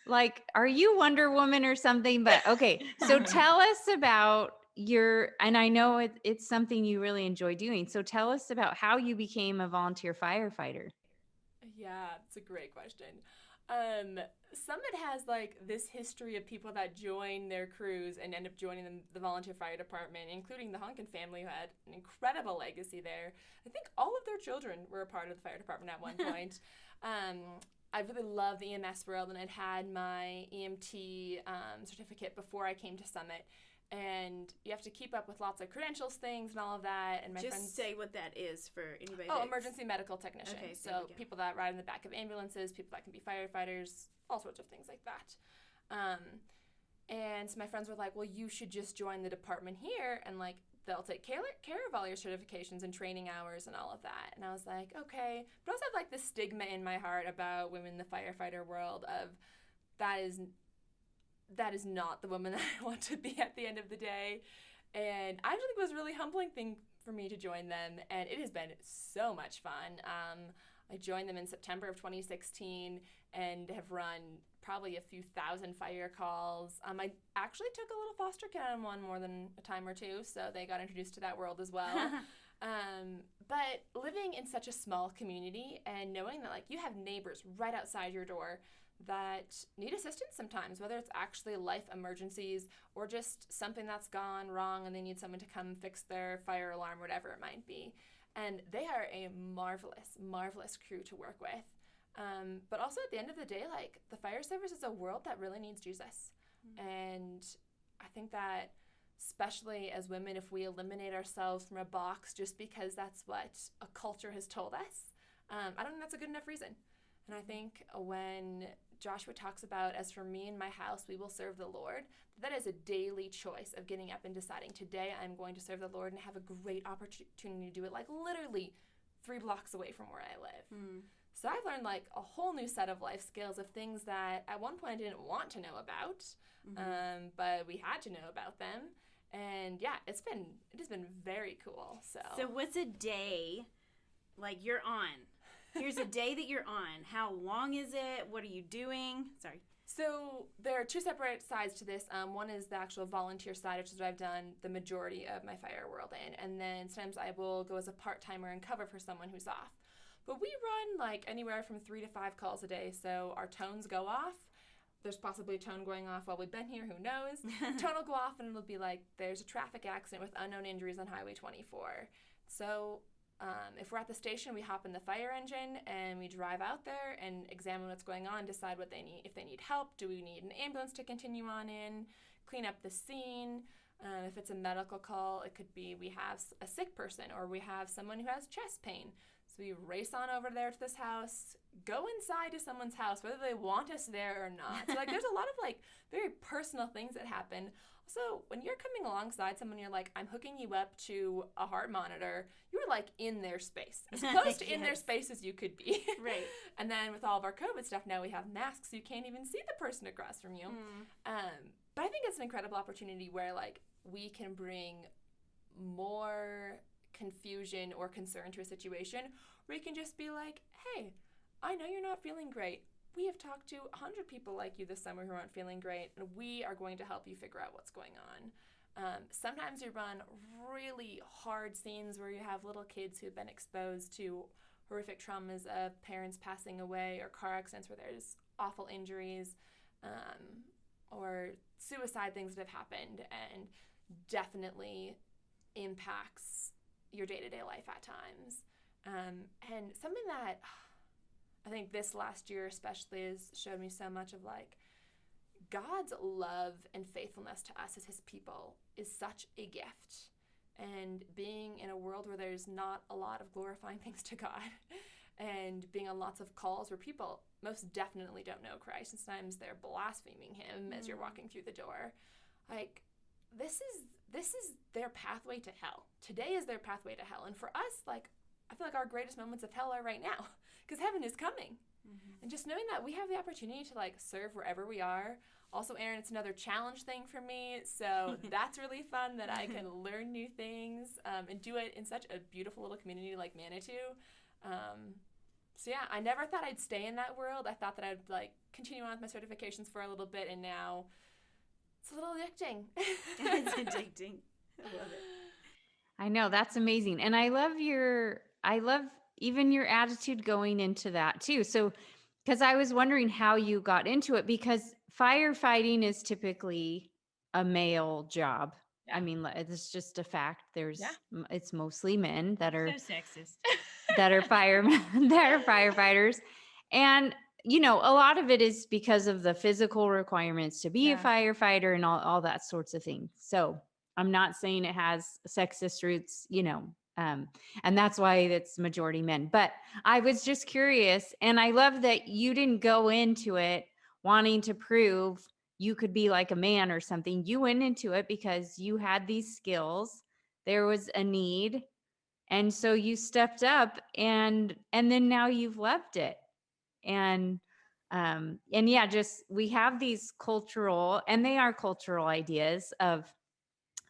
like, are you Wonder Woman or something? But okay, so tell us about and I know it's something you really enjoy doing. So tell us about how you became a volunteer firefighter. Yeah, it's a great question. Summit has like this history of people that join their crews and end up joining the volunteer fire department, including the Honkin family, who had an incredible legacy there. I think all of their children were a part of the fire department at one point. I really love the EMS world, and I'd had my EMT certificate before I came to Summit. And you have to keep up with lots of credentials things and all of that. And my friends say what that is for anybody. Emergency medical technician. Okay, so people that ride in the back of ambulances, people that can be firefighters, all sorts of things like that. And so my friends were like, well, you should just join the department here, and like they'll take care of all your certifications and training hours and all of that. And I was like, okay. But I also have like this stigma in my heart about women in the firefighter world of that is not the woman that I want to be at the end of the day. And I actually think it was a really humbling thing for me to join them, and it has been so much fun. I joined them in September of 2016 and have run probably a few thousand fire calls. I actually took a little foster kid on one more than a time or two, so they got introduced to that world as well. But living in such a small community and knowing that like you have neighbors right outside your door that need assistance sometimes, whether it's actually life emergencies or just something that's gone wrong and they need someone to come fix their fire alarm, whatever it might be. And they are a marvelous, marvelous crew to work with. But also at the end of the day, like the fire service is a world that really needs Jesus. And I think that especially as women, if we eliminate ourselves from a box just because that's what a culture has told us, I don't think that's a good enough reason. And I think when Joshua talks about, as for me and my house, we will serve the Lord, that is a daily choice of getting up and deciding today I'm going to serve the Lord and have a great opportunity to do it, like literally 3 blocks away from where I live. So I've learned like a whole new set of life skills of things that at one point I didn't want to know about, but we had to know about them. And yeah, it has been very cool. So what's a day like you're on? Here's a day that you're on. How long is it? What are you doing? Sorry. So there are 2 separate sides to this. One is the actual volunteer side, which is what I've done the majority of my fire world in. And then sometimes I will go as a part-timer and cover for someone who's off. But we run like anywhere from 3 to 5 calls a day. So our tones go off. There's possibly a tone going off while we've been here. Who knows? Tone will go off and it'll be like, there's a traffic accident with unknown injuries on Highway 24. So if we're at the station, we hop in the fire engine and we drive out there and examine what's going on, decide what they need. If they need help, do we need an ambulance to continue on in, clean up the scene. If it's a medical call, it could be we have a sick person or we have someone who has chest pain. So we race on over there to this house, go inside to someone's house, whether they want us there or not. So like there's a lot of like very personal things that happen. Also, when you're coming alongside someone, you're like, I'm hooking you up to a heart monitor, you're like in their space, as close to in their space as you could be. Right. And then with all of our COVID stuff, now we have masks, so you can't even see the person across from you. But I think it's an incredible opportunity where like we can bring more confusion or concern to a situation where you can just be like, hey, I know you're not feeling great. We have talked to 100 people like you this summer who aren't feeling great, and we are going to help you figure out what's going on. Sometimes you run really hard scenes where you have little kids who've been exposed to horrific traumas of parents passing away or car accidents where there's awful injuries or suicide things that have happened, and definitely impacts your day-to-day life at times. And something that I think this last year especially has showed me so much of like God's love and faithfulness to us as his people is such a gift. And being in a world where there's not a lot of glorifying things to God and being on lots of calls where people most definitely don't know Christ and sometimes they're blaspheming him as you're walking through the door. Like this is their pathway to hell. Today is their pathway to hell. And for us, like, I feel like our greatest moments of hell are right now because heaven is coming. And just knowing that we have the opportunity to like serve wherever we are. Also, Erin, it's another challenge thing for me. So that's really fun that I can learn new things and do it in such a beautiful little community like Manitou. So yeah, I never thought I'd stay in that world. I thought that I'd like continue on with my certifications for a little bit, and now it's a little addicting. It's addicting. I love it. I know, that's amazing. And I love even your attitude going into that too. So, because I was wondering how you got into it, because firefighting is typically a male job. Yeah. I mean, it's just a fact. It's mostly men that are So sexist. that are firemen, that are firefighters. And, you know, a lot of it is because of the physical requirements to be a firefighter and all that sorts of things. So I'm not saying it has sexist roots, you know, and that's why it's majority men. But I was just curious, and I love that you didn't go into it wanting to prove you could be like a man or something. You went into it because you had these skills. There was a need. And so you stepped up and then now you've loved it. And yeah, just we have these cultural, and they are cultural ideas of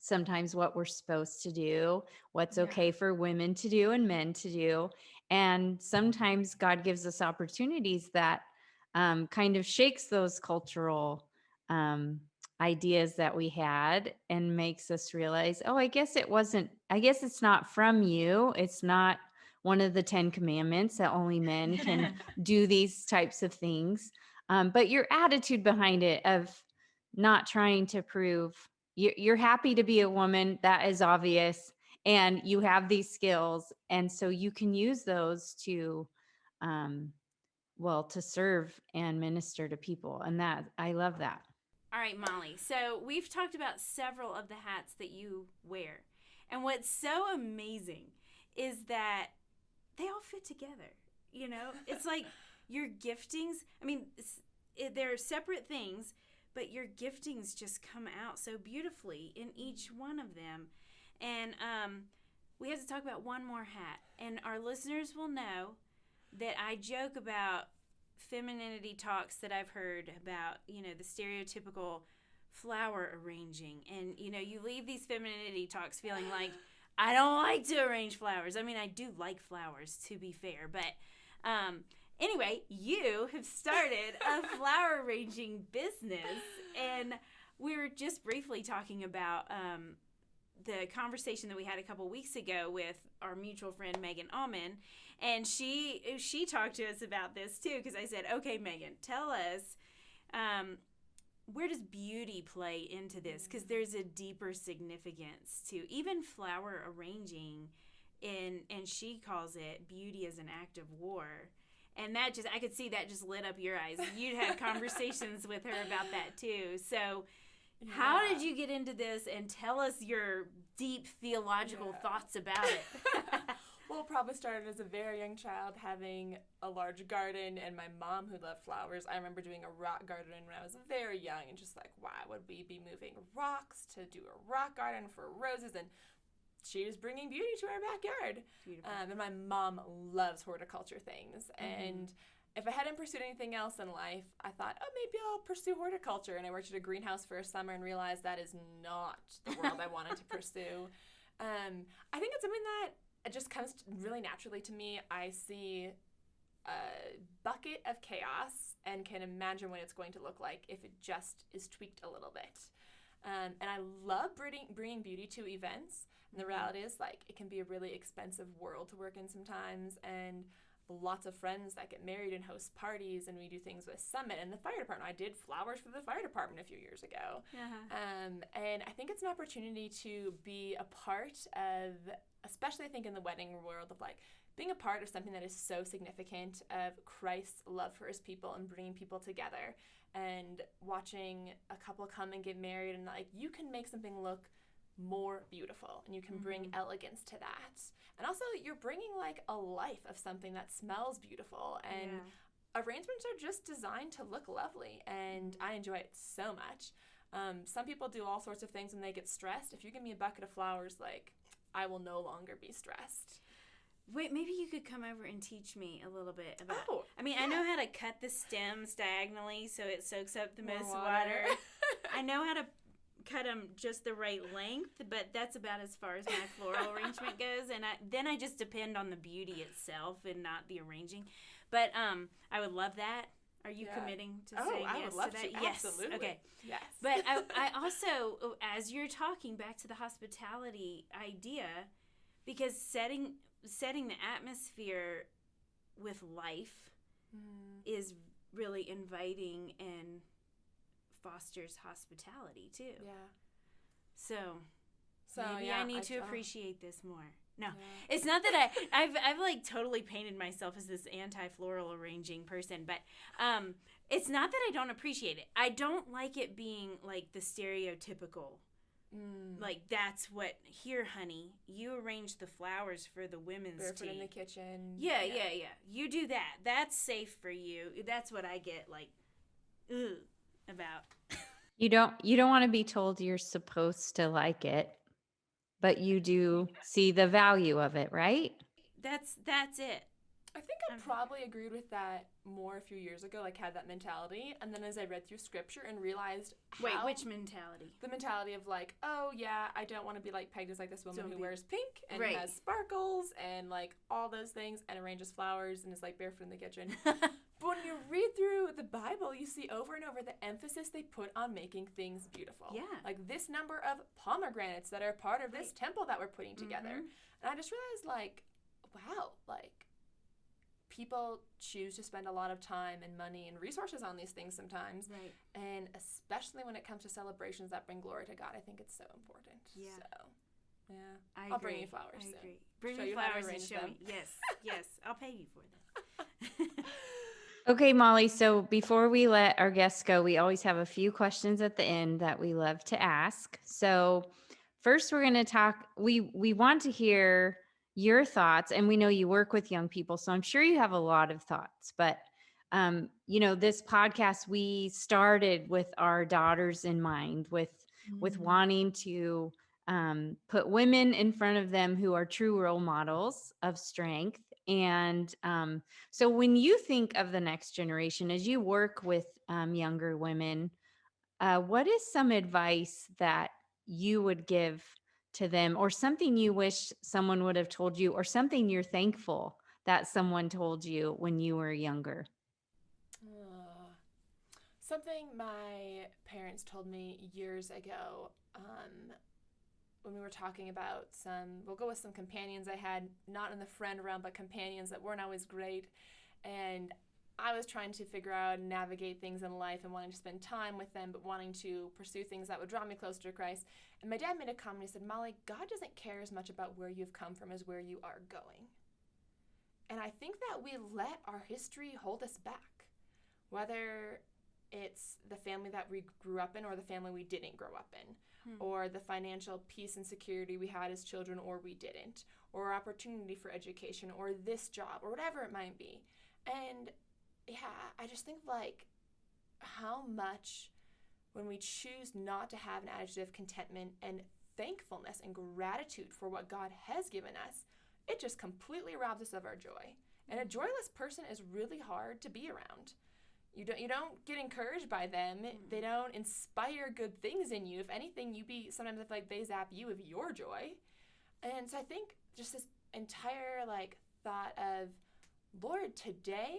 sometimes what we're supposed to do, what's Yeah. okay for women to do and men to do. And sometimes God gives us opportunities that kind of shakes those cultural ideas that we had and makes us realize, oh, I guess it's not from you. It's not one of the 10 commandments that only men can do these types of things. But your attitude behind it of not trying to prove you're happy to be a woman, that is obvious, and you have these skills, and so you can use those to to serve and minister to people, and that I love that. All right, Molly. So we've talked about several of the hats that you wear. And what's so amazing is that they all fit together. You know, it's like your giftings, I mean, they're separate things, but your giftings just come out so beautifully in each one of them. And we have to talk about one more hat. And our listeners will know that I joke about femininity talks that I've heard about, the stereotypical flower arranging. And, you leave these femininity talks feeling like, I don't like to arrange flowers. I mean, I do like flowers, to be fair. But anyway, you have started a flower arranging business. And we were just briefly talking about the conversation that we had a couple weeks ago with our mutual friend Megan Allman, and she talked to us about this too, because I said, okay, Megan, tell us where does beauty play into this, because there's a deeper significance to even flower arranging, and she calls it beauty as an act of war. And that I could see that just lit up your eyes. You'd had conversations with her about that too. So how did you get into this, and tell us your deep theological thoughts about it? Well, it probably started as a very young child, having a large garden, and my mom, who loved flowers. I remember doing a rock garden when I was very young, and just like, why would we be moving rocks to do a rock garden for roses? And she was bringing beauty to our backyard. And my mom loves horticulture things. Mm-hmm. And if I hadn't pursued anything else in life, I thought, oh, maybe I'll pursue horticulture. And I worked at a greenhouse for a summer and realized that is not the world I wanted to pursue. I think it's something that it just comes really naturally to me. I see a bucket of chaos and can imagine what it's going to look like if it just is tweaked a little bit. And I love bringing beauty to events. And the reality is, like, it can be a really expensive world to work in sometimes. And lots of friends that get married and host parties, and we do things with Summit and the fire department. I did flowers for the fire department a few years ago. And I think it's an opportunity to be a part of, especially I think in the wedding world, of like being a part of something that is so significant of Christ's love for his people and bringing people together, and watching a couple come and get married, and like you can make something look more beautiful, and you can bring elegance to that. And also you're bringing like a life of something that smells beautiful, and arrangements are just designed to look lovely, and I enjoy it so much. Some people do all sorts of things when they get stressed. If you give me a bucket of flowers, like, I will no longer be stressed. Wait, maybe you could come over and teach me a little bit about I know how to cut the stems diagonally so it soaks up the most water. I know how to cut them just the right length, but that's about as far as my floral arrangement goes, and then I just depend on the beauty itself and not the arranging. But I would love that. Are you committing to saying yes to that? Yes, absolutely. Okay. Yes. But I also, as you're talking back to the hospitality idea, because setting the atmosphere with life is really inviting and fosters hospitality too. Yeah. So maybe I need to appreciate this more. No, it's not that I've like totally painted myself as this anti-floral arranging person, but it's not that I don't appreciate it. I don't like it being like the stereotypical, like that's what, here, honey, you arrange the flowers for the women's barefoot tea. in the kitchen. Yeah. You do that. That's safe for you. That's what I get like, about. You don't want to be told you're supposed to like it, but you do see the value of it, right? That's it. I think I probably agreed with that more a few years ago, like had that mentality. And then as I read through scripture and realized Wait, which mentality? The mentality of like, oh yeah, I don't want to be like pegged as like this woman who wears pink and Right. has sparkles and like all those things and arranges flowers and is like barefoot in the kitchen. But when you read through the Bible, you see over and over the emphasis they put on making things beautiful. Yeah. Like this number of pomegranates that are part of this temple that we're putting together. And I just realized like, wow, like people choose to spend a lot of time and money and resources on these things sometimes. Right. And especially when it comes to celebrations that bring glory to God, I think it's so important. Yeah. So, yeah. I'll bring you flowers soon. Agree. Bring Show me you how to flowers and arrange show them. me. Yes, I'll pay you for that. Okay, Molly. So before we let our guests go, we always have a few questions at the end that we love to ask. So first, we're going to talk. We want to hear your thoughts, and we know you work with young people, so I'm sure you have a lot of thoughts. But this podcast we started with our daughters in mind, with wanting to put women in front of them who are true role models of strength. And so when you think of the next generation, as you work with younger women, what is some advice that you would give to them, or something you wish someone would have told you, or something you're thankful that someone told you when you were younger? Something my parents told me years ago when we were talking about we'll go with some companions I had, not in the friend realm, but companions that weren't always great. And I was trying to figure out and navigate things in life and wanting to spend time with them, but wanting to pursue things that would draw me closer to Christ. And my dad made a comment. He said, Molly, God doesn't care as much about where you've come from as where you are going. And I think that we let our history hold us back, whether it's the family that we grew up in or the family we didn't grow up in, or the financial peace and security we had as children or we didn't, or opportunity for education, or this job, or whatever it might be. And yeah, I just think like how much when we choose not to have an attitude of contentment and thankfulness and gratitude for what God has given us, it just completely robs us of our joy. And a joyless person is really hard to be around. You don't get encouraged by them. They don't inspire good things in you. If anything, sometimes I feel like they zap you of your joy. And so I think just this entire thought of, Lord, today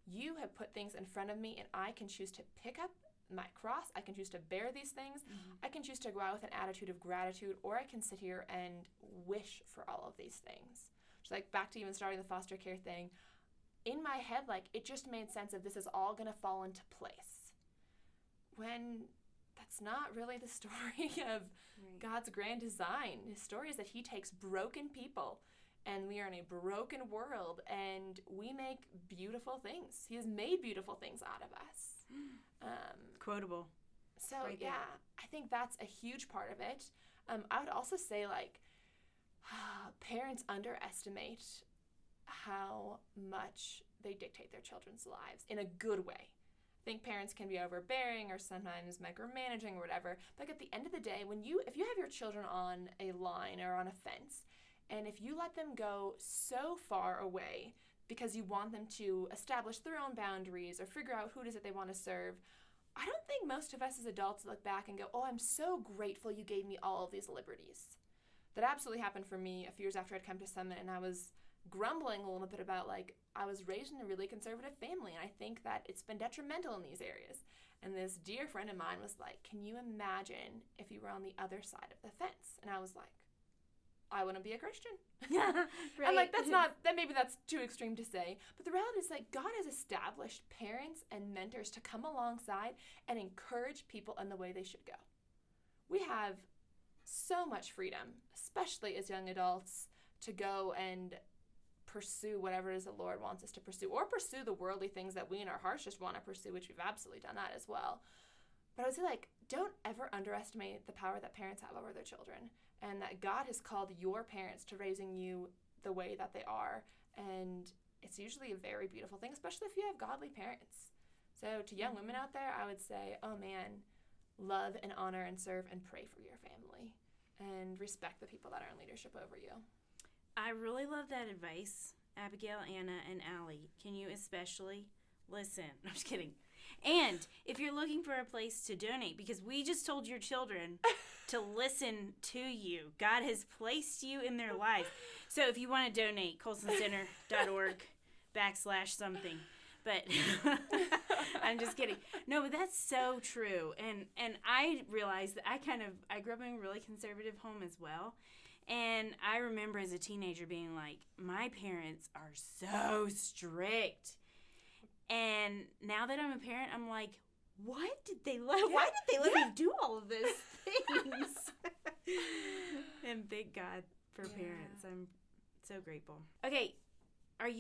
you have put things in front of me and I can choose to pick up my cross. I can choose to bear these things. I can choose to go out with an attitude of gratitude, or I can sit here and wish for all of these things. Just back to even starting the foster care thing. In my head, it just made sense of this is all going to fall into place. When that's not really the story of God's grand design. His story is that he takes broken people, and we are in a broken world, and we make beautiful things. He has made beautiful things out of us. Quotable. So, I think that's a huge part of it. I would also say, parents underestimate how much they dictate their children's lives in a good way. I think parents can be overbearing or sometimes micromanaging or whatever, but at the end of the day, if you have your children on a line or on a fence, and if you let them go so far away because you want them to establish their own boundaries or figure out who it is that they want to serve, I don't think most of us as adults look back and go, oh, I'm so grateful you gave me all of these liberties. That absolutely happened for me a few years after I'd come to Summit, and I was grumbling a little bit about I was raised in a really conservative family, and I think that it's been detrimental in these areas. And this dear friend of mine was like, can you imagine if you were on the other side of the fence? And I was like, I wouldn't be a Christian. Right. And maybe that's too extreme to say, but the reality is God has established parents and mentors to come alongside and encourage people in the way they should go. We have so much freedom, especially as young adults, to go and pursue whatever it is the Lord wants us to pursue, or pursue the worldly things that we in our hearts just want to pursue, which we've absolutely done that as well. But I would say, don't ever underestimate the power that parents have over their children, and that God has called your parents to raising you the way that they are. And it's usually a very beautiful thing, especially if you have godly parents. So to young women out there, I would say, oh man, love and honor and serve and pray for your family and respect the people that are in leadership over you. I really love that advice. Abigail, Anna, and Allie, can you especially listen? I'm just kidding. And if you're looking for a place to donate, because we just told your children to listen to you, God has placed you in their lives. So if you want to donate, colsoncenter.org/something. But I'm just kidding. No, but that's so true. And I realized that I grew up in a really conservative home as well. And I remember as a teenager being like, my parents are so strict. And now that I'm a parent, I'm like, why did they let me do all of those things? And thank God for parents. I'm so grateful. Okay, I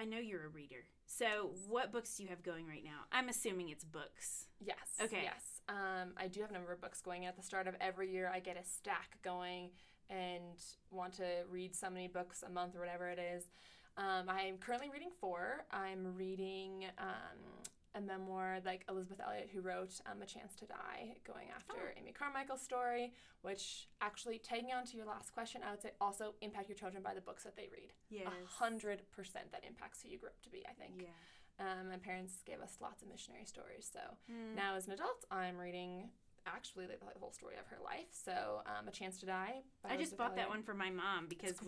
know you're a reader. So what books do you have going right now? I'm assuming it's books. Yes. Okay. Yes. I do have a number of books going. At the start of every year, I get a stack going and want to read so many books a month or whatever it is. I'm currently reading 4. I'm reading a memoir like Elizabeth Elliot, who wrote A Chance to Die, going after Amy Carmichael's story, which actually, taking on to your last question, I would say also impact your children by the books that they read. Yes. 100% that impacts who you grew up to be, I think. Yeah. My parents gave us lots of missionary stories, so now as an adult, I'm reading actually the whole story of her life. So A Chance to Die. I just bought that one for my mom because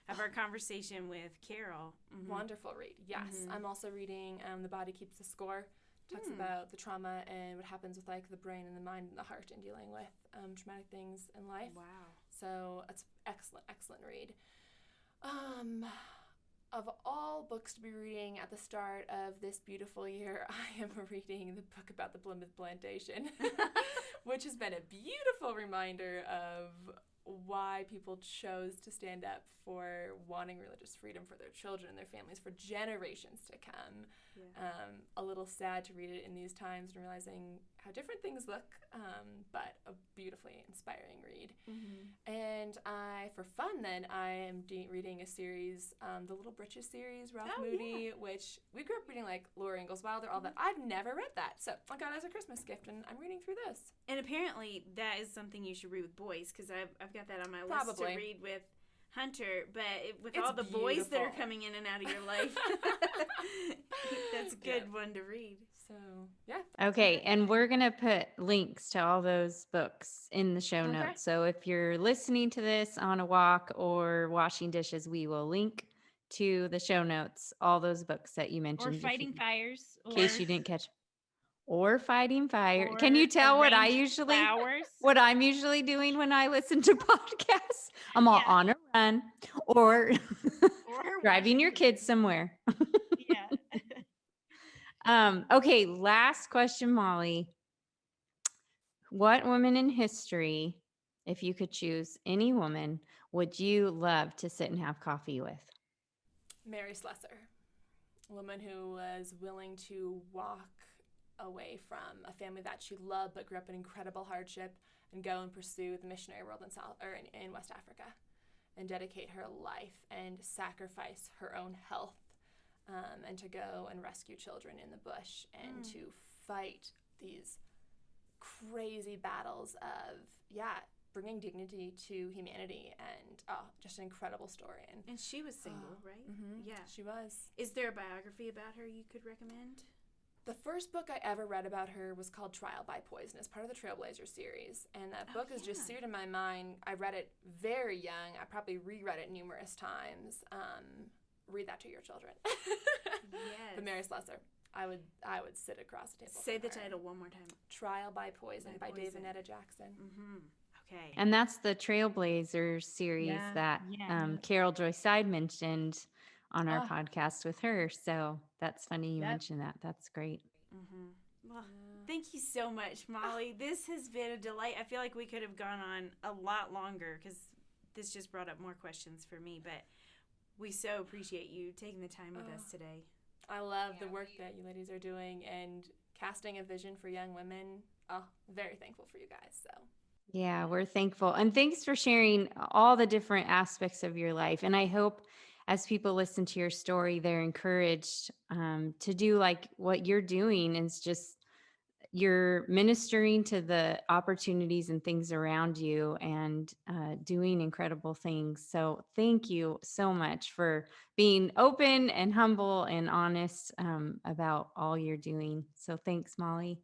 of our conversation with Carol. Mm-hmm. Wonderful read. Yes. I'm also reading The Body Keeps the Score. Talks about the trauma and what happens with like the brain and the mind and the heart in dealing with traumatic things in life. Wow. So it's excellent read. Of all books to be reading at the start of this beautiful year, I am reading the book about the Plymouth Plantation, which has been a beautiful reminder of why people chose to stand up for wanting religious freedom for their children and their families for generations to come. Yeah. A little sad to read it in these times and realizing how different things look, but a beautifully inspiring read. Mm-hmm. And for fun then, I am reading a series, the Little Britches series, Ralph Moody, which we grew up reading like Laura Ingalls Wilder, all that. I've never read that, so I got it as a Christmas gift, and I'm reading through this. And apparently that is something you should read with boys, because I've got that on my list to read with Hunter, but with all the boys that are coming in and out of your life, that's a good one to read. So, yeah. Okay, and we're going to put links to all those books in the show notes. So if you're listening to this on a walk or washing dishes, we will link to the show notes, all those books that you mentioned. Or Fighting Fires. In case you didn't catch. Or Fighting Fire. Can you tell what I'm usually doing when I listen to podcasts? I'm all on a run or driving your kids somewhere. Okay, last question, Molly. What woman in history, if you could choose any woman, would you love to sit and have coffee with? Mary Slessor, a woman who was willing to walk away from a family that she loved but grew up in incredible hardship and go and pursue the missionary world in West Africa and dedicate her life and sacrifice her own health and to go and rescue children in the bush and to fight these crazy battles of bringing dignity to humanity, and just an incredible story. And she was single, right? Mm-hmm. Yeah, she was. Is there a biography about her you could recommend? The first book I ever read about her was called Trial by Poison. It's part of the Trailblazer series. And that book is just seared in my mind. I read it very young. I probably reread it numerous times. Read that to your children. Yes. The Mary Slessor. I would sit across the table. Say the title one more time. Trial by Poison by David Jackson. Mm-hmm. Okay. And that's the Trailblazer series that Carol Joy Seid mentioned on our podcast with her. So that's funny you mentioned that. That's great. Mm-hmm. Well, thank you so much, Molly. This has been a delight. I feel like we could have gone on a lot longer because this just brought up more questions for me, but we so appreciate you taking the time with us today. I love the work that you ladies are doing and casting a vision for young women. Very thankful for you guys. So. Yeah, we're thankful. And thanks for sharing all the different aspects of your life. And I hope as people listen to your story, they're encouraged to do like what you're doing, is just you're ministering to the opportunities and things around you and doing incredible things. So thank you so much for being open and humble and honest about all you're doing. So thanks, Molly.